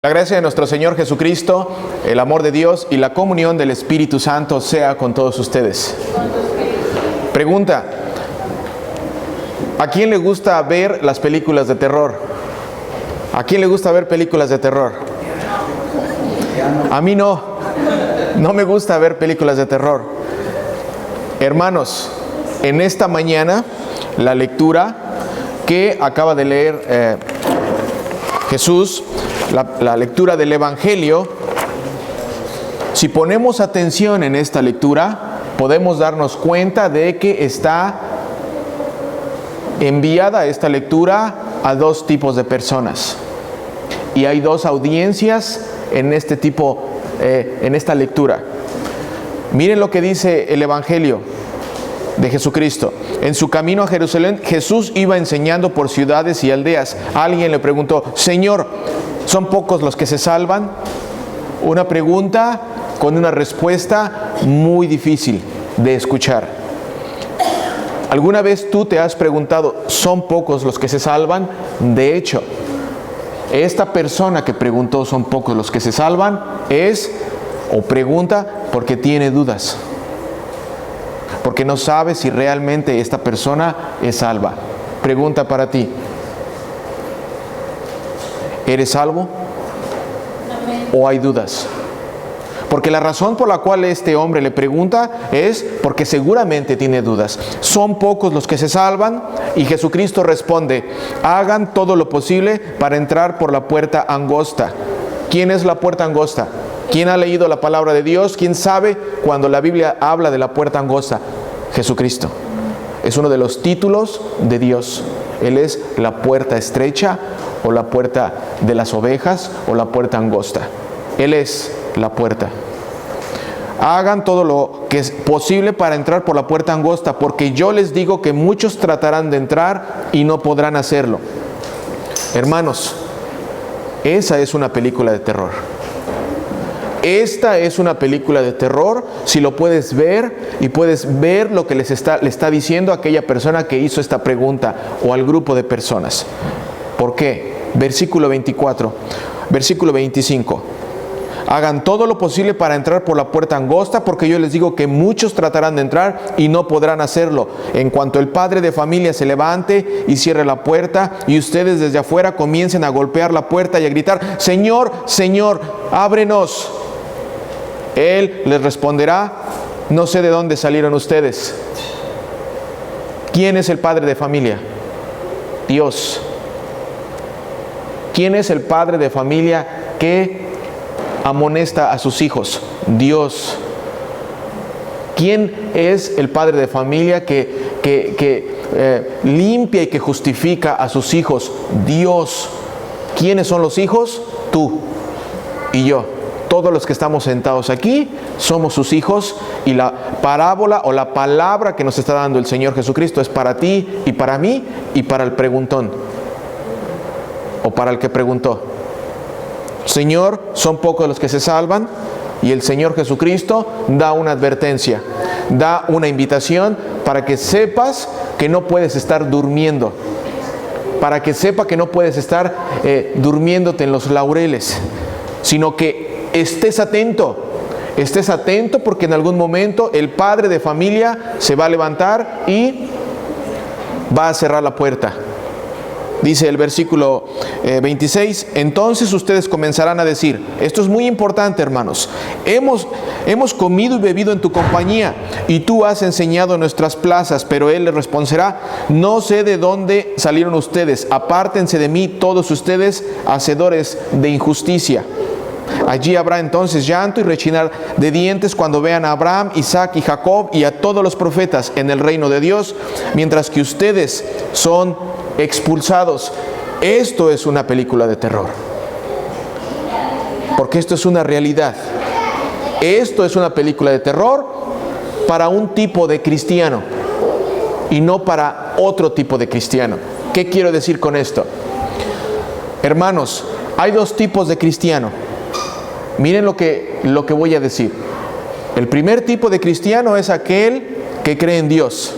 La gracia de nuestro Señor Jesucristo, el amor de Dios y la comunión del Espíritu Santo sea con todos ustedes. Pregunta: ¿a quién le gusta ver las películas de terror? ¿A quién le gusta ver películas de terror? A mí no me gusta ver películas de terror. Hermanos, en esta mañana, la lectura que acaba de leer Jesús, la lectura del Evangelio, si ponemos atención en esta lectura, podemos darnos cuenta de que está enviada esta lectura a dos tipos de personas. Y hay dos audiencias en en esta lectura. Miren lo que dice el Evangelio de Jesucristo. En su camino a Jerusalén, Jesús iba enseñando por ciudades y aldeas. Alguien le preguntó: Señor, ¿son pocos los que se salvan? Una pregunta con una respuesta muy difícil de escuchar. ¿Alguna vez tú te has preguntado: ¿son pocos los que se salvan? De hecho, esta persona que preguntó ¿son pocos los que se salvan? Pregunta porque tiene dudas. Porque no sabe si realmente esta persona es salva. Pregunta para ti: ¿eres salvo? ¿O hay dudas? Porque la razón por la cual este hombre le pregunta es porque seguramente tiene dudas. ¿Son pocos los que se salvan? Y Jesucristo responde: hagan todo lo posible para entrar por la puerta angosta. ¿Quién es la puerta angosta? ¿Quién ha leído la palabra de Dios? ¿Quién sabe cuando la Biblia habla de la puerta angosta? Jesucristo. Es uno de los títulos de Dios. Él es la puerta estrecha, o la puerta de las ovejas, o la puerta angosta. Él es la puerta. Hagan todo lo que es posible para entrar por la puerta angosta, porque yo les digo que muchos tratarán de entrar y no podrán hacerlo. Hermanos, esa es una película de terror. Esta es una película de terror, si lo puedes ver y puedes ver lo que le está diciendo a aquella persona que hizo esta pregunta o al grupo de personas. ¿Por qué? Versículo 24, versículo 25. Hagan todo lo posible para entrar por la puerta angosta, porque yo les digo que muchos tratarán de entrar y no podrán hacerlo. En cuanto el padre de familia se levante y cierre la puerta, y ustedes desde afuera comiencen a golpear la puerta y a gritar: Señor, Señor, ábrenos. Él les responderá: no sé de dónde salieron ustedes. ¿Quién es el padre de familia? Dios. ¿Quién es el padre de familia que amonesta a sus hijos? Dios. ¿Quién es el padre de familia que limpia y que justifica a sus hijos? Dios. ¿Quiénes son los hijos? Tú y yo. Todos los que estamos sentados aquí somos sus hijos, y la parábola o la palabra que nos está dando el Señor Jesucristo es para ti y para mí y para el preguntón o para el que preguntó. Señor, son pocos los que se salvan, y el Señor Jesucristo da una advertencia, da una invitación para que sepas que no puedes estar durmiendo, para que sepa que no puedes estar durmiéndote en los laureles, sino que estés atento porque en algún momento el padre de familia se va a levantar y va a cerrar la puerta. Dice el versículo 26, entonces ustedes comenzarán a decir, esto es muy importante, hermanos: hemos comido y bebido en tu compañía, y tú has enseñado en nuestras plazas. Pero él les responderá: no sé de dónde salieron ustedes, apártense de mí todos ustedes, hacedores de injusticia. Allí habrá entonces llanto y rechinar de dientes cuando vean a Abraham, Isaac y Jacob y a todos los profetas en el reino de Dios, mientras que ustedes son expulsados. Esto es una película de terror, porque esto es una realidad. Esto es una película de terror para un tipo de cristiano y no para otro tipo de cristiano. ¿Qué quiero decir con esto? Hermanos, hay dos tipos de cristiano. Miren lo que voy a decir. El primer tipo de cristiano es aquel que cree en Dios.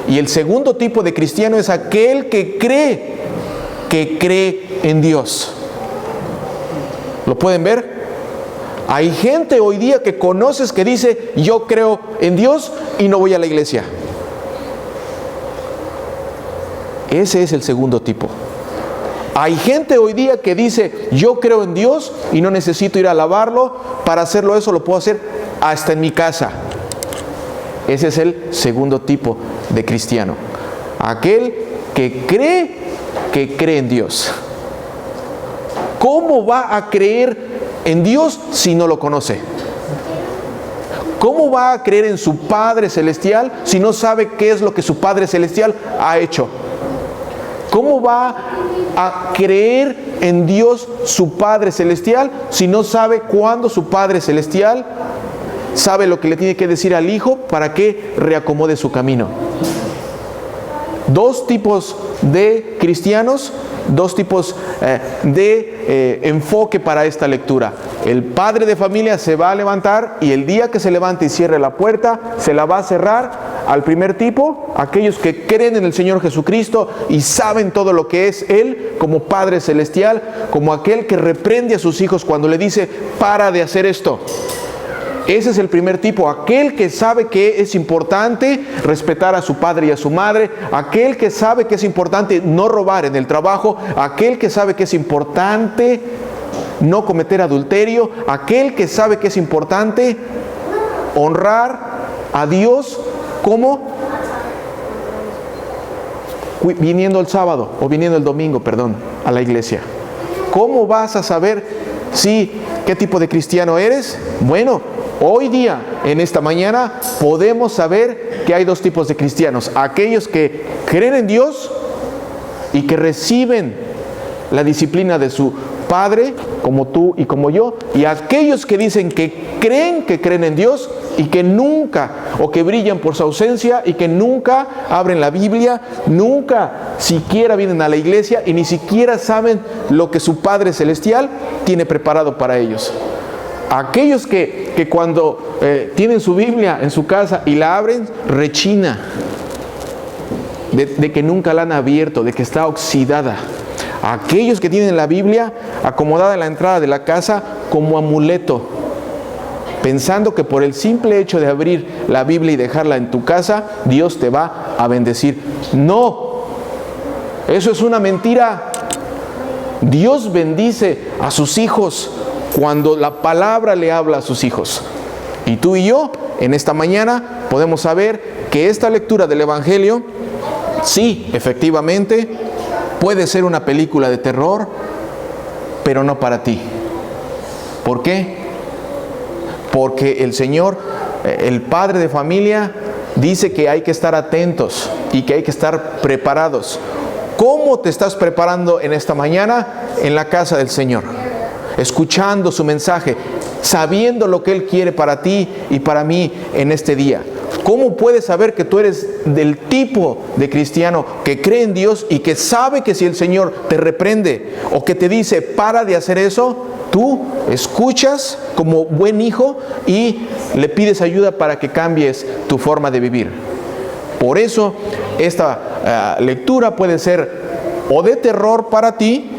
Y el segundo tipo de cristiano es aquel que cree en Dios. ¿Lo pueden ver? Hay gente hoy día que conoces que dice, yo creo en Dios y no voy a la iglesia. Ese es el segundo tipo. Hay gente hoy día que dice, yo creo en Dios y no necesito ir a alabarlo. Para hacerlo eso lo puedo hacer hasta en mi casa. Ese es el segundo tipo de cristiano. Aquel que cree en Dios. ¿Cómo va a creer en Dios si no lo conoce? ¿Cómo va a creer en su Padre Celestial si no sabe qué es lo que su Padre Celestial ha hecho? ¿Cómo va a creer en Dios su Padre Celestial si no sabe cuándo su Padre Celestial sabe lo que le tiene que decir al Hijo para que reacomode su camino? Dos tipos de cristianos, dos tipos de enfoque para esta lectura. El padre de familia se va a levantar y el día que se levante y cierre la puerta, se la va a cerrar al primer tipo, aquellos que creen en el Señor Jesucristo y saben todo lo que es Él como Padre Celestial, como aquel que reprende a sus hijos cuando le dice, para de hacer esto. Ese es el primer tipo, aquel que sabe que es importante respetar a su padre y a su madre, aquel que sabe que es importante no robar en el trabajo, aquel que sabe que es importante no cometer adulterio, aquel que sabe que es importante honrar a Dios como viniendo el sábado o viniendo el domingo, a la iglesia. ¿Cómo vas a saber qué tipo de cristiano eres? Bueno, hoy día, en esta mañana, podemos saber que hay dos tipos de cristianos. Aquellos que creen en Dios y que reciben la disciplina de su Padre, como tú y como yo. Y aquellos que dicen que creen en Dios y que nunca, o que brillan por su ausencia y que nunca abren la Biblia, nunca siquiera vienen a la iglesia y ni siquiera saben lo que su Padre Celestial tiene preparado para ellos. Aquellos que cuando tienen su Biblia en su casa y la abren, rechina de que nunca la han abierto, de que está oxidada. Aquellos que tienen la Biblia acomodada en la entrada de la casa como amuleto, pensando que por el simple hecho de abrir la Biblia y dejarla en tu casa, Dios te va a bendecir. No, eso es una mentira. Dios bendice a sus hijos cuando la palabra le habla a sus hijos. Y tú y yo, en esta mañana, podemos saber que esta lectura del Evangelio, sí, efectivamente, puede ser una película de terror, pero no para ti. ¿Por qué? Porque el Señor, el Padre de familia, dice que hay que estar atentos y que hay que estar preparados. ¿Cómo te estás preparando en esta mañana en la casa del Señor? Escuchando su mensaje, sabiendo lo que Él quiere para ti y para mí en este día. ¿Cómo puedes saber que tú eres del tipo de cristiano que cree en Dios y que sabe que si el Señor te reprende o que te dice para de hacer eso, tú escuchas como buen hijo y le pides ayuda para que cambies tu forma de vivir? Por eso esta lectura puede ser o de terror para ti,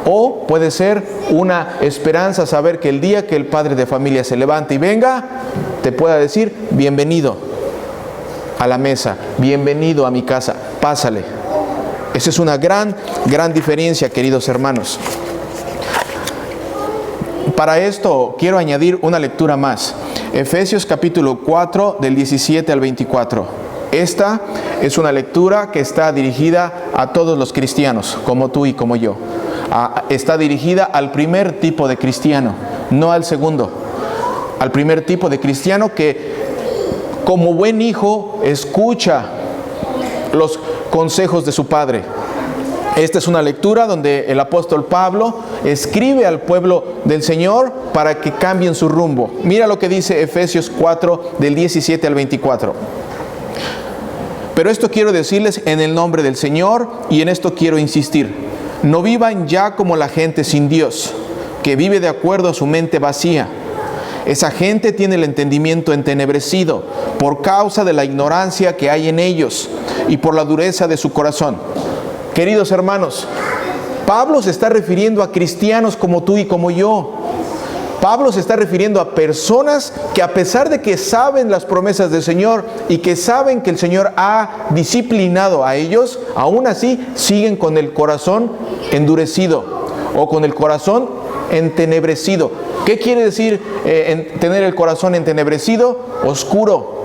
o puede ser una esperanza, saber que el día que el padre de familia se levante y venga, te pueda decir, bienvenido a la mesa, bienvenido a mi casa, pásale. Esa es una gran diferencia, queridos hermanos. Para esto quiero añadir una lectura más. Efesios capítulo 4 del 17 al 24. Esta es una lectura que está dirigida a todos los cristianos, como tú y como yo. Está dirigida al primer tipo de cristiano, no al segundo. Al primer tipo de cristiano que, como buen hijo, escucha los consejos de su padre. Esta es una lectura donde el apóstol Pablo escribe al pueblo del Señor para que cambien su rumbo. Mira lo que dice Efesios 4 del 17 al 24. Pero esto quiero decirles en el nombre del Señor y en esto quiero insistir. No vivan ya como la gente sin Dios, que vive de acuerdo a su mente vacía. Esa gente tiene el entendimiento entenebrecido por causa de la ignorancia que hay en ellos y por la dureza de su corazón. Queridos hermanos, Pablo se está refiriendo a cristianos como tú y como yo. Pablo se está refiriendo a personas que, a pesar de que saben las promesas del Señor y que saben que el Señor ha disciplinado a ellos, aún así siguen con el corazón endurecido o con el corazón entenebrecido. ¿Qué quiere decir tener el corazón entenebrecido? Oscuro.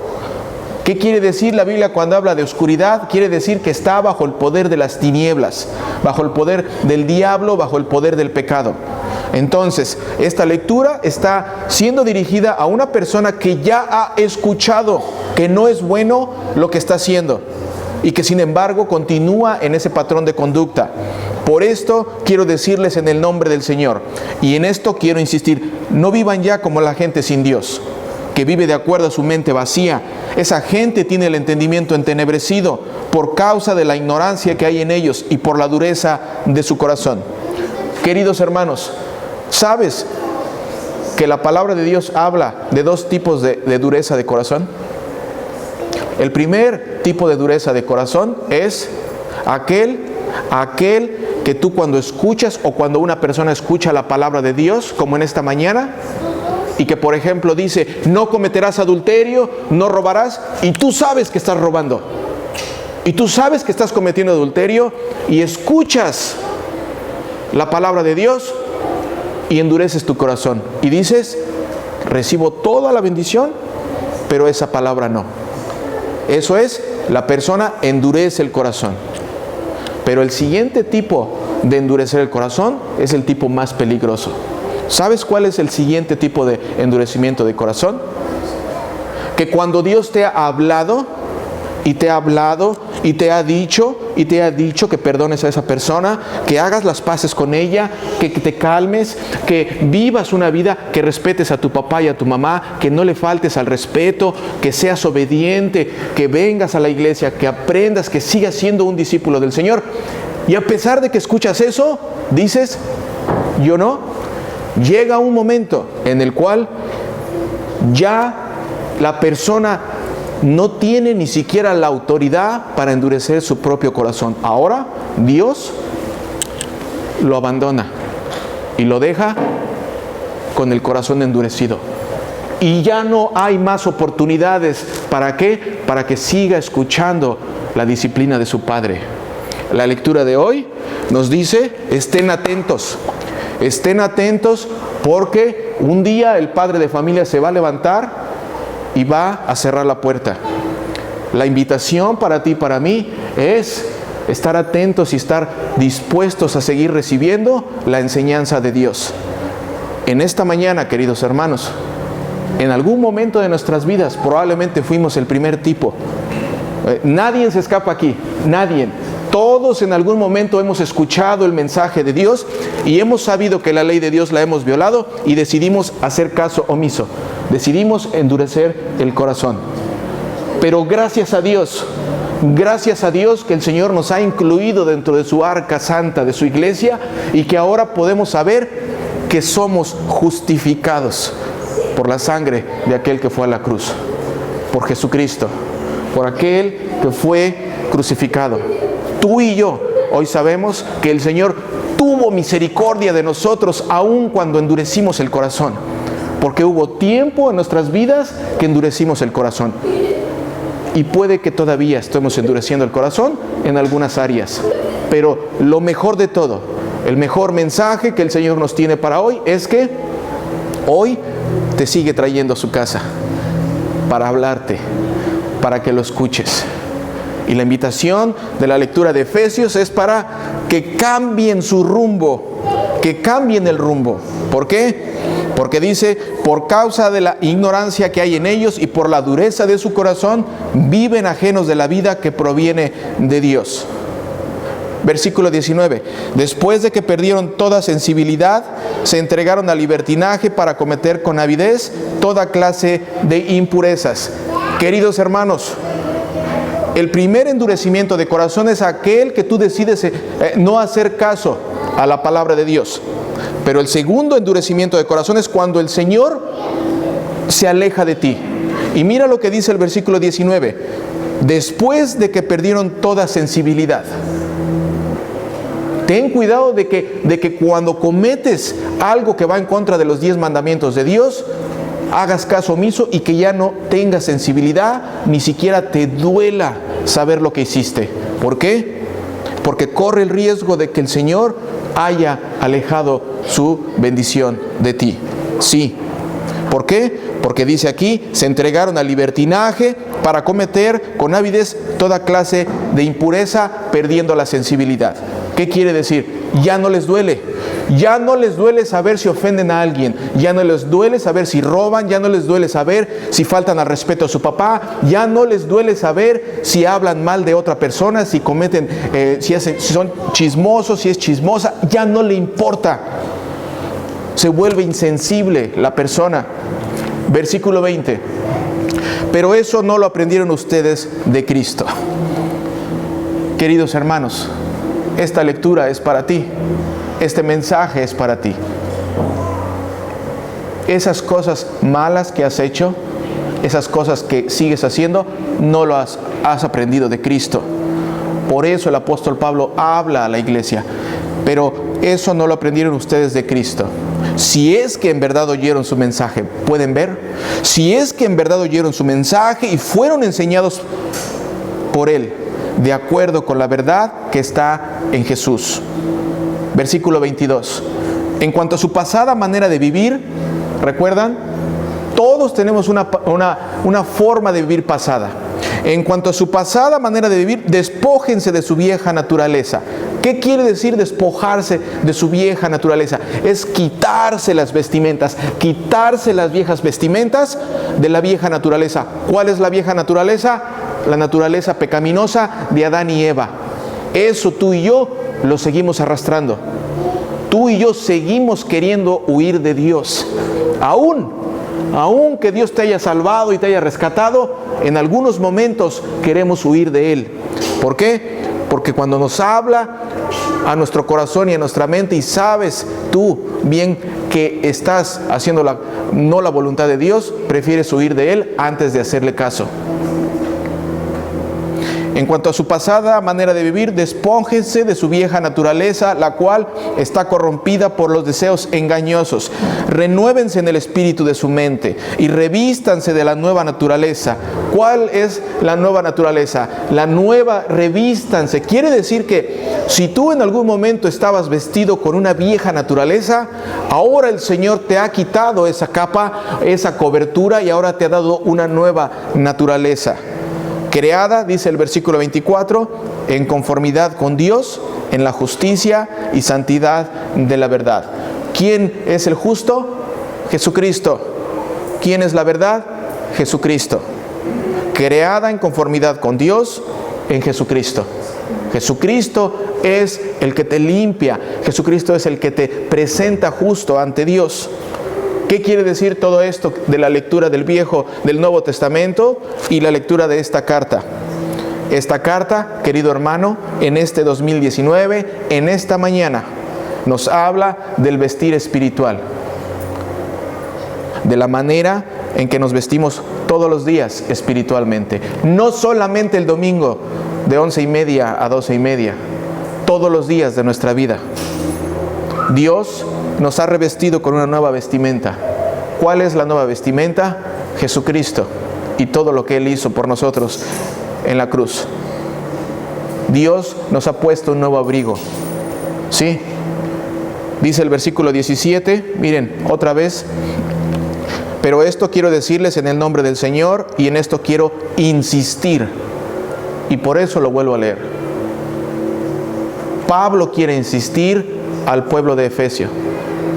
¿Qué quiere decir la Biblia cuando habla de oscuridad? Quiere decir que está bajo el poder de las tinieblas, bajo el poder del diablo, bajo el poder del pecado. Entonces, esta lectura está siendo dirigida a una persona que ya ha escuchado que no es bueno lo que está haciendo y que sin embargo continúa en ese patrón de conducta. Por esto quiero decirles en el nombre del Señor, y en esto quiero insistir, no vivan ya como la gente sin Dios, que vive de acuerdo a su mente vacía. Esa gente tiene el entendimiento entenebrecido por causa de la ignorancia que hay en ellos y por la dureza de su corazón. Queridos hermanos, ¿sabes que la palabra de Dios habla de dos tipos de dureza de corazón? El primer tipo de dureza de corazón es aquel que tú cuando escuchas o cuando una persona escucha la palabra de Dios, como en esta mañana, y que por ejemplo dice, no cometerás adulterio, no robarás, y tú sabes que estás robando, y tú sabes que estás cometiendo adulterio, y escuchas la palabra de Dios, y endureces tu corazón, y dices, recibo toda la bendición, pero esa palabra no. Eso es, la persona endurece el corazón. Pero el siguiente tipo de endurecer el corazón es el tipo más peligroso. ¿Sabes cuál es el siguiente tipo de endurecimiento de corazón? Que cuando Dios te ha hablado y te ha dicho que perdones a esa persona, que hagas las paces con ella, que te calmes, que vivas una vida, que respetes a tu papá y a tu mamá, que no le faltes al respeto, que seas obediente, que vengas a la iglesia, que aprendas, que sigas siendo un discípulo del Señor. Y a pesar de que escuchas eso, dices, yo no. Llega un momento en el cual ya la persona no tiene ni siquiera la autoridad para endurecer su propio corazón. Ahora Dios lo abandona y lo deja con el corazón endurecido. Y ya no hay más oportunidades. ¿Para qué? Para que siga escuchando la disciplina de su padre. La lectura de hoy nos dice, estén atentos porque un día el padre de familia se va a levantar y va a cerrar la puerta. La invitación para ti y para mí es estar atentos y estar dispuestos a seguir recibiendo la enseñanza de Dios. En esta mañana, queridos hermanos, en algún momento de nuestras vidas probablemente fuimos el primer tipo. Nadie se escapa aquí, nadie. Todos en algún momento hemos escuchado el mensaje de Dios y hemos sabido que la ley de Dios la hemos violado y decidimos hacer caso omiso. Decidimos endurecer el corazón. Pero gracias a Dios que el Señor nos ha incluido dentro de su arca santa, de su iglesia, y que ahora podemos saber que somos justificados por la sangre de aquel que fue a la cruz, por Jesucristo, por aquel que fue crucificado. Tú y yo hoy sabemos que el Señor tuvo misericordia de nosotros aun cuando endurecimos el corazón, porque hubo tiempo en nuestras vidas que endurecimos el corazón. Y puede que todavía estemos endureciendo el corazón en algunas áreas. Pero lo mejor de todo, el mejor mensaje que el Señor nos tiene para hoy es que hoy te sigue trayendo a su casa para hablarte, para que lo escuches. Y la invitación de la lectura de Efesios es para que cambien su rumbo, que cambien el rumbo. ¿Por qué? Porque dice, por causa de la ignorancia que hay en ellos y por la dureza de su corazón, viven ajenos de la vida que proviene de Dios. Versículo 19. Después de que perdieron toda sensibilidad, se entregaron al libertinaje para cometer con avidez toda clase de impurezas. Queridos hermanos, el primer endurecimiento de corazón es aquel que tú decides no hacer caso a la palabra de Dios. Pero el segundo endurecimiento de corazón es cuando el Señor se aleja de ti. Y mira lo que dice el versículo 19. Después de que perdieron toda sensibilidad. Ten cuidado de que cuando cometes algo que va en contra de los 10 mandamientos de Dios, hagas caso omiso y que ya no tengas sensibilidad, ni siquiera te duela saber lo que hiciste. ¿Por qué? Porque corre el riesgo de que el Señor haya alejado su bendición de ti. Sí. ¿Por qué? Porque dice aquí, se entregaron al libertinaje para cometer con avidez toda clase de impureza, perdiendo la sensibilidad. ¿Qué quiere decir? Ya no les duele. Ya no les duele saber si ofenden a alguien. Ya no les duele saber si roban. Ya no les duele saber si faltan al respeto a su papá. Ya no les duele saber si hablan mal de otra persona, si cometen, si son chismosos, si es chismosa. Ya no le importa. Se vuelve insensible la persona. Versículo 20. Pero eso no lo aprendieron ustedes de Cristo. Queridos hermanos, esta lectura es para ti. Este mensaje es para ti. Esas cosas malas que has hecho, esas cosas que sigues haciendo, no lo has aprendido de Cristo. Por eso el apóstol Pablo habla a la iglesia. Pero eso no lo aprendieron ustedes de Cristo. Si es que en verdad oyeron su mensaje, ¿pueden ver? Si es que en verdad oyeron su mensaje y fueron enseñados por Él, de acuerdo con la verdad que está en Jesús. Versículo 22. En cuanto a su pasada manera de vivir, ¿recuerdan? Todos tenemos una forma de vivir pasada. En cuanto a su pasada manera de vivir, despójense de su vieja naturaleza. ¿Qué quiere decir despojarse de su vieja naturaleza? Es quitarse las vestimentas, quitarse las viejas vestimentas de la vieja naturaleza. ¿Cuál es la vieja naturaleza? La naturaleza pecaminosa de Adán y Eva. Eso tú y yo lo seguimos arrastrando. Tú y yo seguimos queriendo huir de Dios. Aún que Dios te haya salvado y te haya rescatado, en algunos momentos queremos huir de Él. ¿Por qué? Porque cuando nos habla a nuestro corazón y a nuestra mente y sabes tú bien que estás haciendo no la voluntad de Dios, prefieres huir de Él antes de hacerle caso. En cuanto a su pasada manera de vivir, despójense de su vieja naturaleza, la cual está corrompida por los deseos engañosos. Renuévense en el espíritu de su mente y revístanse de la nueva naturaleza. ¿Cuál es la nueva naturaleza? La nueva, revístanse. Quiere decir que si tú en algún momento estabas vestido con una vieja naturaleza, ahora el Señor te ha quitado esa capa, esa cobertura, y ahora te ha dado una nueva naturaleza. Creada, dice el versículo 24, en conformidad con Dios, en la justicia y santidad de la verdad. ¿Quién es el justo? Jesucristo. ¿Quién es la verdad? Jesucristo. Creada en conformidad con Dios, en Jesucristo. Jesucristo es el que te limpia. Jesucristo es el que te presenta justo ante Dios. ¿Qué quiere decir todo esto de la lectura del Nuevo Testamento y la lectura de esta carta? Esta carta, querido hermano, en este 2019, en esta mañana, nos habla del vestir espiritual, de la manera en que nos vestimos todos los días espiritualmente. No solamente el domingo de 11:30 a 12:30, todos los días de nuestra vida. Dios nos ha revestido con una nueva vestimenta. ¿Cuál es la nueva vestimenta? Jesucristo y todo lo que Él hizo por nosotros en la cruz. Dios nos ha puesto un nuevo abrigo. ¿Sí? Dice el versículo 17, miren, otra vez. Pero esto quiero decirles en el nombre del Señor, y en esto quiero insistir. Y por eso lo vuelvo a leer. Pablo quiere insistir al pueblo de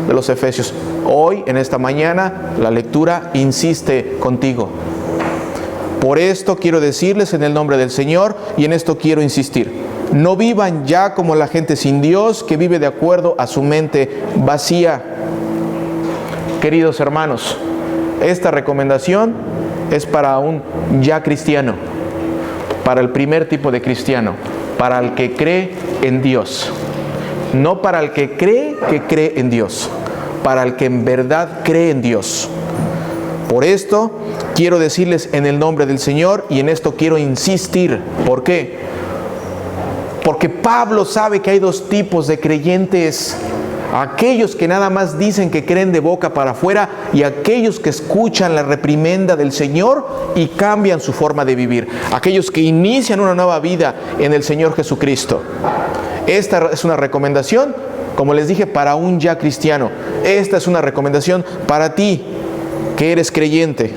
los Efesios. Hoy, en esta mañana, la lectura insiste contigo. Por esto quiero decirles en el nombre del Señor, y en esto quiero insistir. No vivan ya como la gente sin Dios, que vive de acuerdo a su mente vacía. Queridos hermanos, esta recomendación es para un ya cristiano, para el primer tipo de cristiano, para el que cree en Dios. No para el que cree en Dios, para el que en verdad cree en Dios. Por esto quiero decirles en el nombre del Señor, y en esto quiero insistir. ¿Por qué? Porque Pablo sabe que hay dos tipos de creyentes: aquellos que nada más dicen que creen de boca para afuera, y aquellos que escuchan la reprimenda del Señor y cambian su forma de vivir. Aquellos que inician una nueva vida en el Señor Jesucristo. Esta es una recomendación, como les dije, para un ya cristiano. Esta es una recomendación para ti, que eres creyente.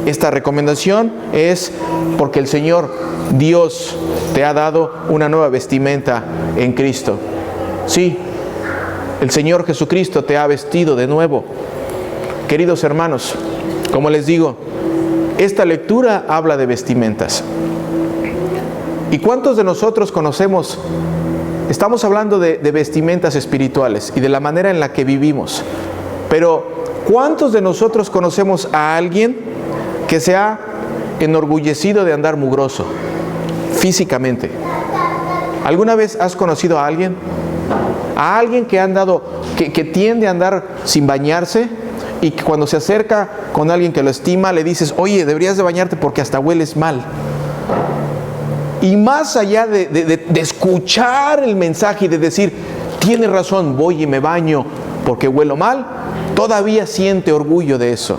Esta recomendación es porque el Señor Dios te ha dado una nueva vestimenta en Cristo. Sí, el Señor Jesucristo te ha vestido de nuevo. Queridos hermanos, como les digo, esta lectura habla de vestimentas. ¿Y cuántos de nosotros conocemos? Estamos hablando de vestimentas espirituales y de la manera en la que vivimos. Pero ¿cuántos de nosotros conocemos a alguien que se ha enorgullecido de andar mugroso físicamente? ¿Alguna vez has conocido a alguien? A alguien que ha andado, que tiende a andar sin bañarse, y que cuando se acerca con alguien que lo estima, le dices: oye, deberías de bañarte porque hasta hueles mal. Y más allá de escuchar el mensaje y de decir: tiene razón, voy y me baño porque huelo mal, todavía siente orgullo de eso.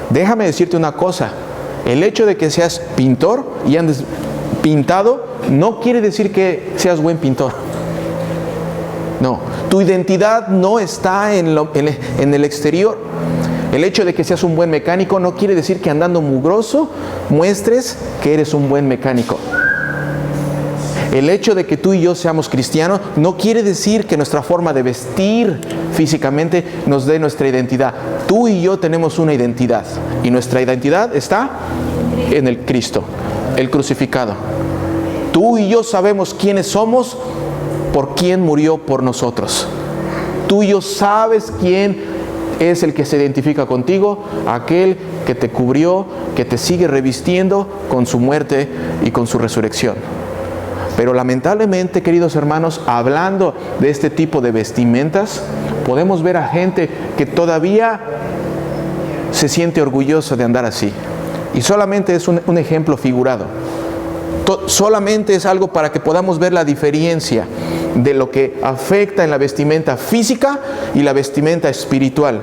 Déjame decirte una cosa: el hecho de que seas pintor y andes pintado no quiere decir que seas buen pintor. No, tu identidad no está en el exterior. El hecho de que seas un buen mecánico no quiere decir que andando mugroso muestres que eres un buen mecánico. El hecho de que tú y yo seamos cristianos no quiere decir que nuestra forma de vestir físicamente nos dé nuestra identidad. Tú y yo tenemos una identidad, y nuestra identidad está en el Cristo, el crucificado. Tú y yo sabemos quiénes somos por quién murió por nosotros. Tú y yo sabes quién es el que se identifica contigo, aquel que te cubrió, que te sigue revistiendo con su muerte y con su resurrección. Pero lamentablemente, queridos hermanos, hablando de este tipo de vestimentas, podemos ver a gente que todavía se siente orgullosa de andar así. Y solamente es un ejemplo figurado. Solamente es algo para que podamos ver la diferencia de lo que afecta en la vestimenta física y la vestimenta espiritual.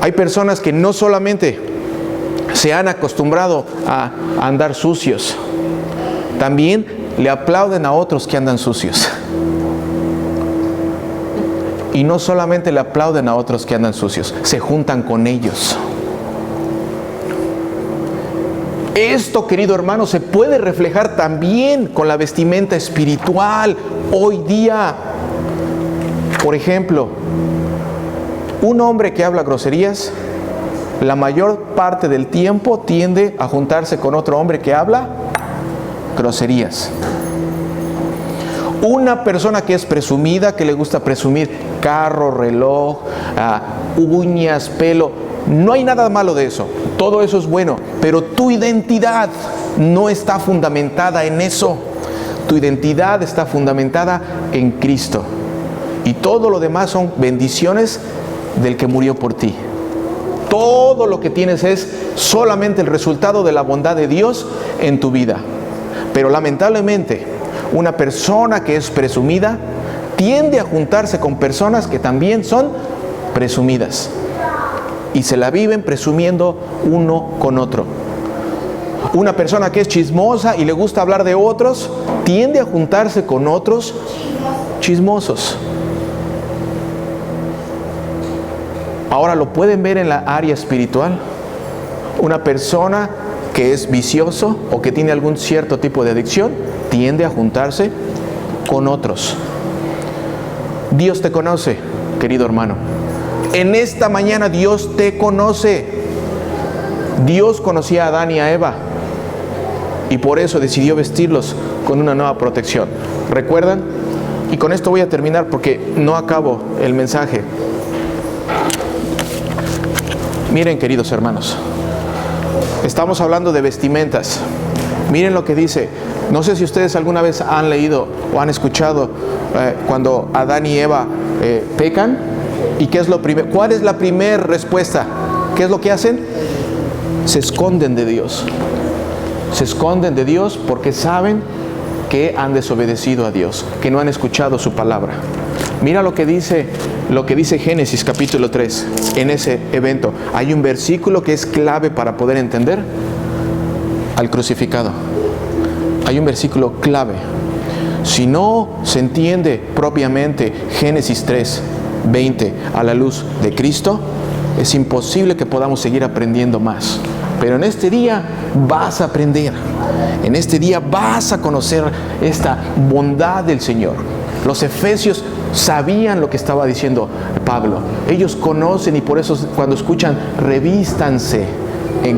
Hay personas que no solamente se han acostumbrado a andar sucios, también le aplauden a otros que andan sucios. Y no solamente le aplauden a otros que andan sucios, se juntan con ellos. Esto, querido hermano, se puede reflejar también con la vestimenta espiritual hoy día. Por ejemplo, un hombre que habla groserías, la mayor parte del tiempo tiende a juntarse con otro hombre que habla groserías. Una persona que es presumida, que le gusta presumir carro, reloj, uñas, pelo, no hay nada malo de eso. Todo eso es bueno, pero tu identidad no está fundamentada en eso. Tu identidad está fundamentada en Cristo. Y todo lo demás son bendiciones del que murió por ti. Todo lo que tienes es solamente el resultado de la bondad de Dios en tu vida. Pero lamentablemente, una persona que es presumida tiende a juntarse con personas que también son presumidas. Y se la viven presumiendo uno con otro. Una persona que es chismosa y le gusta hablar de otros, tiende a juntarse con otros chismosos. Ahora lo pueden ver en la área espiritual. Una persona que es vicioso o que tiene algún cierto tipo de adicción, tiende a juntarse con otros. Dios te conoce, querido hermano. En esta mañana Dios te conoce. Dios conocía a Adán y a Eva y por eso decidió vestirlos con una nueva protección. ¿Recuerdan? Y con esto voy a terminar porque no acabo el mensaje. Miren, queridos hermanos, estamos hablando de vestimentas. Miren lo que dice. No sé si ustedes alguna vez han leído o han escuchado cuando Adán y Eva pecan. ¿Y qué es lo primero? ¿Cuál es la primera respuesta? ¿Qué es lo que hacen? Se esconden de Dios. se esconden de Dios porque saben que han desobedecido a Dios, que no han escuchado su palabra. Mira lo que dice Génesis capítulo 3 en ese evento. Hay un versículo que es clave para poder entender al crucificado. Hay un versículo clave. Si no se entiende propiamente Génesis 3, 20 a la luz de Cristo, es imposible que podamos seguir aprendiendo más. Pero en este día vas a aprender. En este día vas a conocer esta bondad del Señor. Los efesios sabían lo que estaba diciendo Pablo. Ellos conocen y por eso cuando escuchan revístanse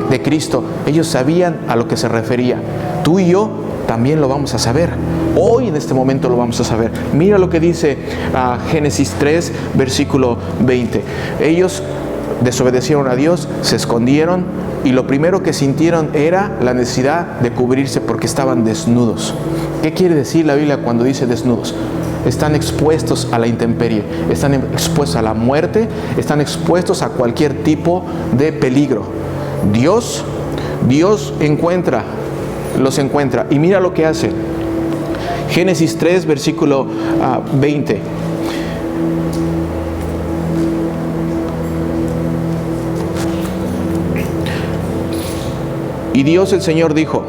de Cristo, ellos sabían a lo que se refería. Tú y yo también lo vamos a saber. Hoy en este momento lo vamos a saber. Mira lo que dice Génesis 3, versículo 20. Ellos desobedecieron a Dios, se escondieron y lo primero que sintieron era la necesidad de cubrirse porque estaban desnudos. ¿Qué quiere decir la Biblia cuando dice desnudos? Están expuestos a la intemperie, están expuestos a la muerte, están expuestos a cualquier tipo de peligro. Dios los encuentra y mira lo que hace. Génesis 3, versículo 20. Y Dios el Señor dijo: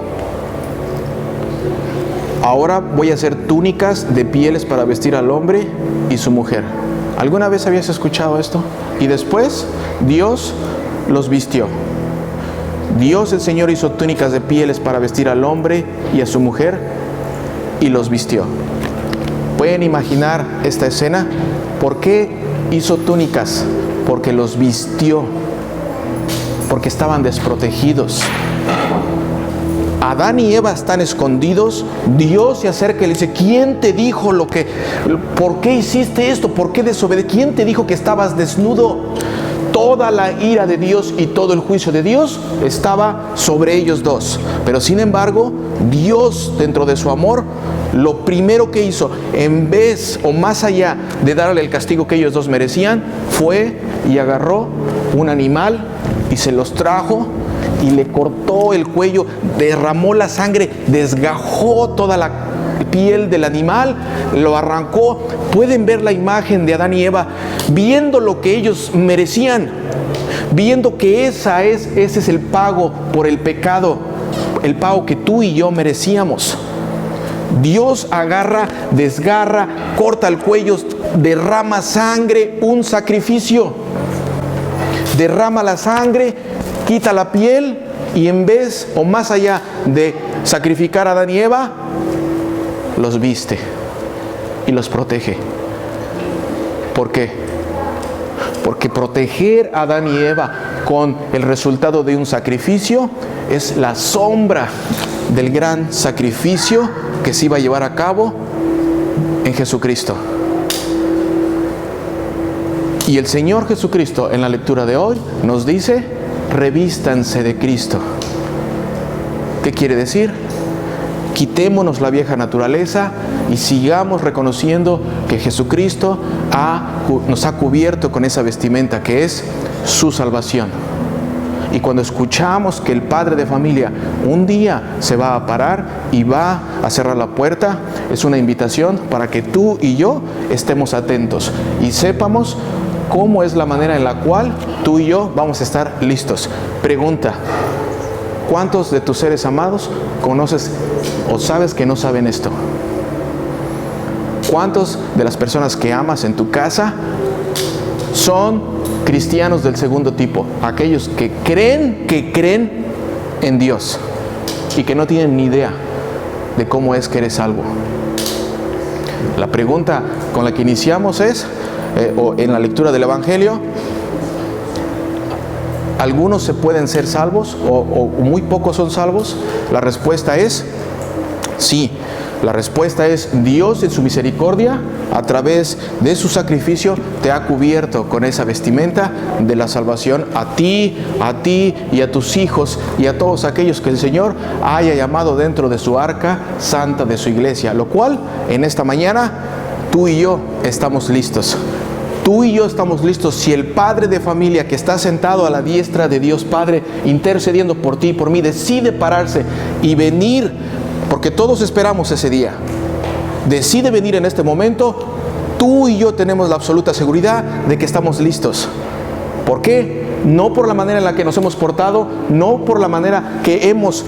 ahora voy a hacer túnicas de pieles para vestir al hombre y su mujer. ¿Alguna vez habías escuchado esto? Y después Dios los vistió. Dios el Señor hizo túnicas de pieles para vestir al hombre y a su mujer y los vistió. ¿Pueden imaginar esta escena? ¿Por qué hizo túnicas? Porque los vistió. Porque estaban desprotegidos. Adán y Eva están escondidos. Dios se acerca y le dice: ¿quién te dijo por qué hiciste esto? ¿Por qué desobedeciste? ¿Quién te dijo que estabas desnudo? Toda la ira de Dios y todo el juicio de Dios estaba sobre ellos dos. Pero sin embargo, Dios, dentro de su amor, lo primero que hizo, en vez o más allá de darle el castigo que ellos dos merecían, fue y agarró un animal y se los trajo y le cortó el cuello, derramó la sangre, desgajó toda la piel del animal, lo arrancó. Pueden ver la imagen de Adán y Eva viendo lo que ellos merecían, viendo que ese es el pago por el pecado, el pago que tú y yo merecíamos. Dios agarra, desgarra, corta el cuello, derrama sangre, un sacrificio. Derrama la sangre, quita la piel y en vez o más allá de sacrificar a Adán y Eva, los viste y los protege. ¿Por qué? Porque proteger a Adán y Eva con el resultado de un sacrificio es la sombra del gran sacrificio que se iba a llevar a cabo en Jesucristo. Y el Señor Jesucristo en la lectura de hoy nos dice: revístanse de Cristo. ¿Qué quiere decir? Quitémonos la vieja naturaleza y sigamos reconociendo que Jesucristo nos ha cubierto con esa vestimenta que es su salvación. Y cuando escuchamos que el padre de familia un día se va a parar y va a cerrar la puerta, es una invitación para que tú y yo estemos atentos y sepamos cómo es la manera en la cual tú y yo vamos a estar listos. Pregunta: ¿cuántos de tus seres amados conoces o sabes que no saben esto? ¿Cuántos de las personas que amas en tu casa son cristianos del segundo tipo? Aquellos que creen en Dios y que no tienen ni idea de cómo es que eres salvo. La pregunta con la que iniciamos es, o en la lectura del Evangelio, ¿algunos se pueden ser salvos o muy pocos son salvos? La respuesta es sí. La respuesta es: Dios en su misericordia, a través de su sacrificio, te ha cubierto con esa vestimenta de la salvación a ti y a tus hijos y a todos aquellos que el Señor haya llamado dentro de su arca santa de su iglesia. Lo cual, en esta mañana, tú y yo estamos listos. tú y yo estamos listos, si el padre de familia que está sentado a la diestra de Dios Padre, intercediendo por ti y por mí, decide pararse y venir, porque todos esperamos ese día, decide venir en este momento, tú y yo tenemos la absoluta seguridad de que estamos listos. ¿Por qué? No por la manera en la que nos hemos portado, no por la manera que hemos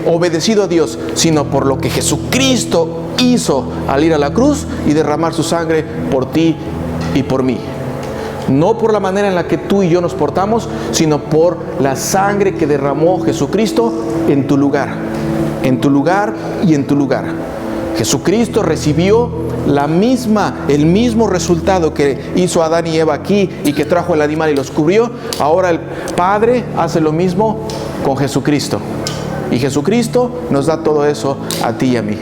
obedecido a Dios, sino por lo que Jesucristo hizo al ir a la cruz y derramar su sangre por ti y por mí. No por la manera en la que tú y yo nos portamos, sino por la sangre que derramó Jesucristo en tu lugar y en tu lugar. Jesucristo recibió el mismo resultado que hizo Adán y Eva aquí y que trajo el animal y los cubrió. Ahora el Padre hace lo mismo con Jesucristo. Y Jesucristo nos da todo eso a ti y a mí.